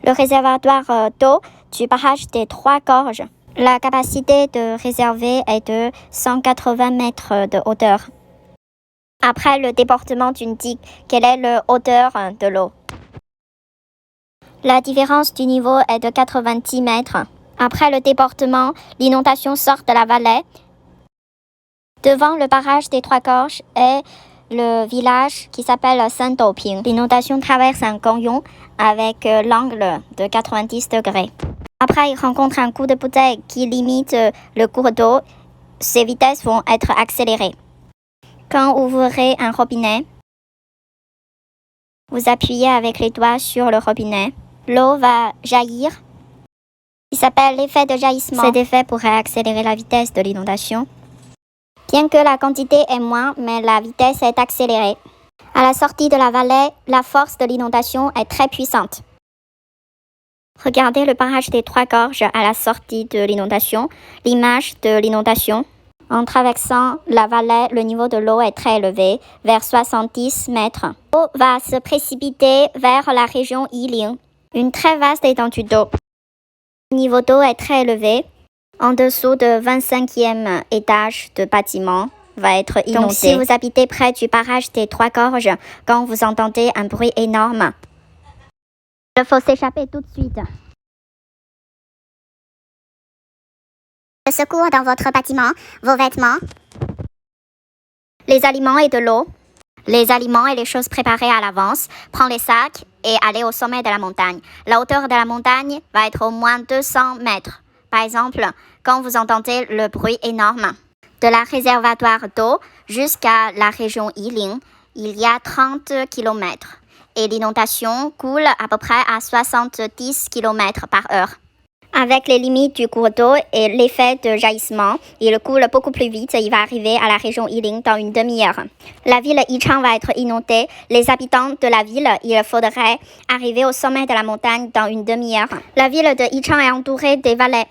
le réservoir d'eau du barrage des Trois Gorges. La capacité de réserver est de 180 mètres de hauteur. Après le débordement d'une digue, quelle est la hauteur de l'eau? La différence du niveau est de 90 mètres. Après le débordement, l'inondation sort de la vallée. Devant le barrage des Trois Gorges est le village qui s'appelle Saint-Dauping. L'inondation traverse un canyon avec l'angle de 90 degrés. Après, il rencontre un coup de bouteille qui limite le cours d'eau. Ses vitesses vont être accélérées. Quand vous ouvrez un robinet, vous appuyez avec les doigts sur le robinet. L'eau va jaillir. Il s'appelle l'effet de jaillissement. Cet effet pourrait accélérer la vitesse de l'inondation. Bien que la quantité est moins, mais la vitesse est accélérée. À la sortie de la vallée, la force de l'inondation est très puissante. Regardez le barrage des Trois Gorges à la sortie de l'inondation. L'image de l'inondation. En traversant la vallée, le niveau de l'eau est très élevé, vers 70 mètres. L'eau va se précipiter vers la région Yiling, une très vaste étendue d'eau. Le niveau d'eau est très élevé. En dessous de 25e étage de bâtiment va être inondé. Donc si vous habitez près du barrage des Trois Gorges, quand vous entendez un bruit énorme, il faut s'échapper tout de suite. Le secours dans votre bâtiment, vos vêtements, les aliments et de l'eau. Les aliments et les choses préparées à l'avance. Prends les sacs et allez au sommet de la montagne. La hauteur de la montagne va être au moins 200 mètres. Par exemple, quand vous entendez le bruit énorme de la réservoir d'eau jusqu'à la région Yiling, il y a 30 km et l'inondation coule à peu près à 70 km par heure. Avec les limites du cours d'eau et l'effet de jaillissement, il coule beaucoup plus vite. Il va arriver à la région Yiling dans une demi-heure. La ville Yichang va être inondée. Les habitants de la ville, il faudrait arriver au sommet de la montagne dans une demi-heure. La ville de Yichang est entourée des vallées.